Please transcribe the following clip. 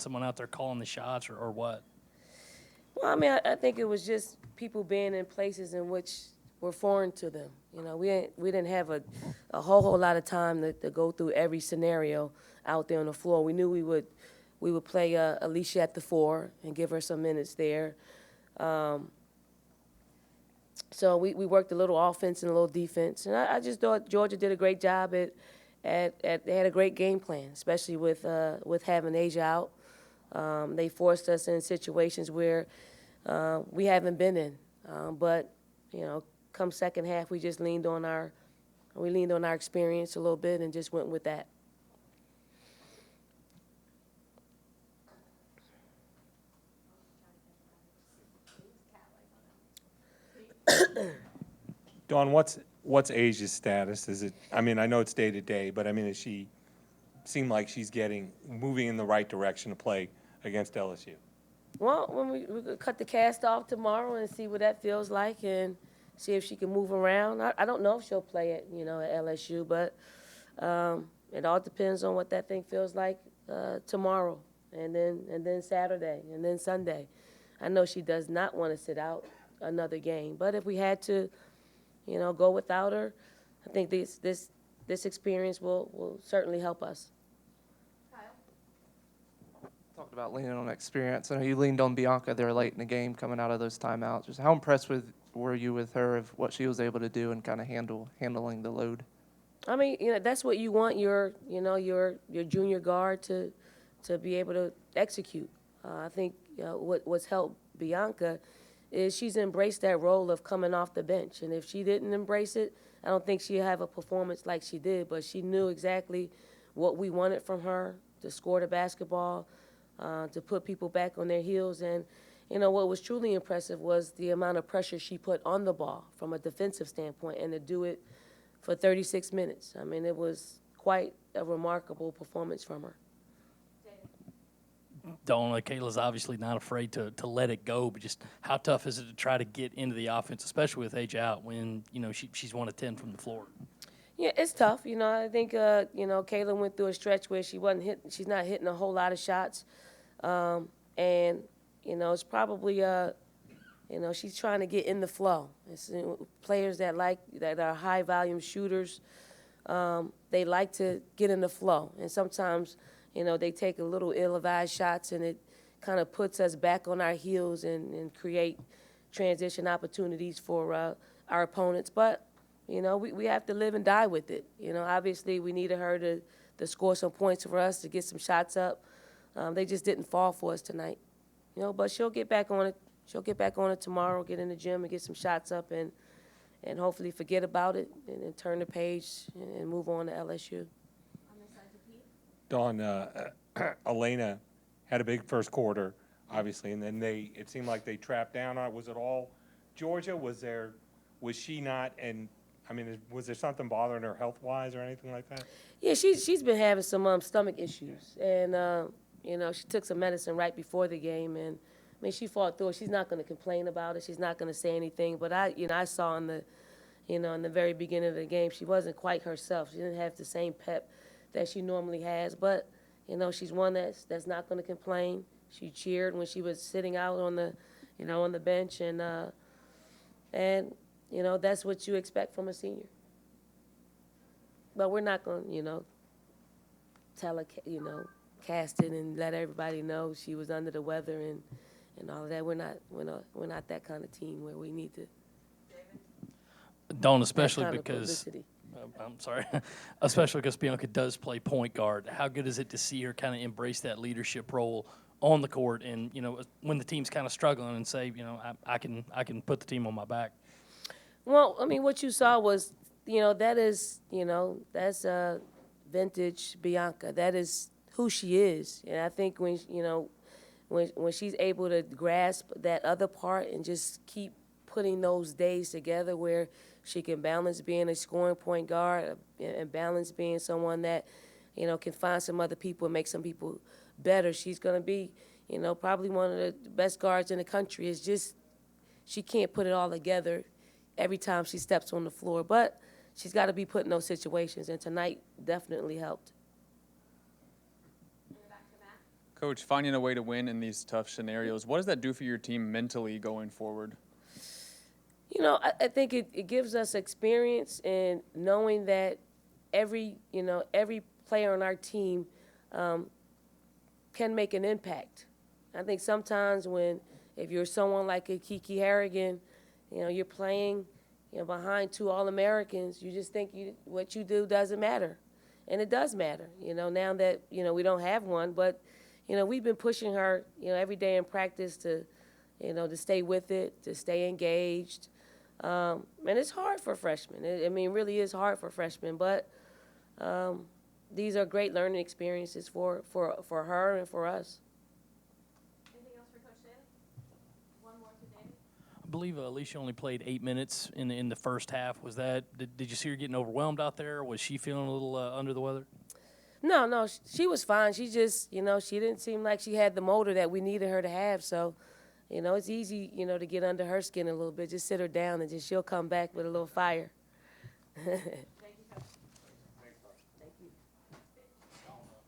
someone out there calling the shots or what? Well, I mean, I think it was just people being in places in which were foreign to them. You know, we didn't have a whole lot of time to go through every scenario out there on the floor. We knew we would play Alicia at the 4 and give her some minutes there. Um, so we worked a little offense and a little defense, and I just thought Georgia did a great job at they had a great game plan, especially with having Asia out. They forced us in situations where we haven't been in. But you know, come second half, we leaned on our experience a little bit and just went with that. Dawn, what's Asia's status? Is it? I mean, I know it's day to day, but I mean, does she seem like she's moving in the right direction to play against LSU? Well, when we could cut the cast off tomorrow and see what that feels like and see if she can move around. I don't know if she'll play at LSU, but it all depends on what that thing feels like tomorrow, and then Saturday, and then Sunday. I know she does not want to sit out another game, but if we had to, go without her, I think this experience will certainly help us. Talked about leaning on experience. I know you leaned on Bianca there late in the game coming out of those timeouts. Just how impressed were you with her of what she was able to do and kind of handling the load? I mean, that's what you want your junior guard to be able to execute. I think what's helped Bianca is she's embraced that role of coming off the bench. And if she didn't embrace it, I don't think she'd have a performance like she did. But she knew exactly what we wanted from her, to score the basketball, to put people back on their heels. And, what was truly impressive was the amount of pressure she put on the ball from a defensive standpoint, and to do it for 36 minutes. I mean, it was quite a remarkable performance from her. Dawn, Kayla's obviously not afraid to let it go, but just how tough is it to try to get into the offense, especially with age out, when she's 1 of 10 from the floor? Yeah, it's tough. I think Kayla went through a stretch where she's not hitting a whole lot of shots, and it's probably she's trying to get in the flow. It's players that are high volume shooters. They like to get in the flow, and sometimes they take a little ill-advised shots, and it kind of puts us back on our heels and create transition opportunities for our opponents. But we have to live and die with it. Obviously we needed her to score some points for us, to get some shots up. They just didn't fall for us tonight. But she'll get back on it. She'll get back on it tomorrow, get in the gym and get some shots up, and hopefully forget about it and turn the page and move on to LSU. Dawn, Elena had a big first quarter, obviously, and then it seemed like they trapped down on it. Was it all Georgia? Was she not? And I mean, was there something bothering her health-wise or anything like that? Yeah, she's been having some stomach issues, and she took some medicine right before the game, and I mean, she fought through it. She's not going to complain about it. She's not going to say anything. But I saw in the very beginning of the game, she wasn't quite herself. She didn't have the same pep that she normally has. But she's one that's not going to complain. She cheered when she was sitting out on the bench, and that's what you expect from a senior. But we're not going to cast it and let everybody know she was under the weather and all of that. We're not that kind of team where we need to. Dawn, that especially kind of because publicity. I'm sorry, especially because Bianca does play point guard. How good is it to see her kind of embrace that leadership role on the court, and when the team's kind of struggling, and say, I can put the team on my back. Well, I mean, what you saw was, that's vintage Bianca. That is who she is, and I think when she's able to grasp that other part and just keep putting those days together where she can balance being a scoring point guard and balance being someone that, can find some other people and make some people better. She's going to be, probably one of the best guards in the country. It's just she can't put it all together every time she steps on the floor. But she's got to be put in those situations, and tonight definitely helped. Coach, finding a way to win in these tough scenarios, what does that do for your team mentally going forward? You know, I think it gives us experience in knowing that every player on our team can make an impact. I think sometimes if you're someone like a Kiki Harrigan, you're playing, behind two All-Americans, you just think what you do doesn't matter. And it does matter, now that, we don't have one. But, we've been pushing her, every day in practice to stay with it, to stay engaged. And it's hard for freshmen. It really is hard for freshmen. But these are great learning experiences for her and for us. Anything else for Coach Staley? One more today. I believe Alicia only played 8 minutes in the first half. Was that did you see her getting overwhelmed out there? Was she feeling a little under the weather? No, she was fine. She just, she didn't seem like she had the motor that we needed her to have. So, it's easy, to get under her skin a little bit. Just sit her down and she'll come back with a little fire.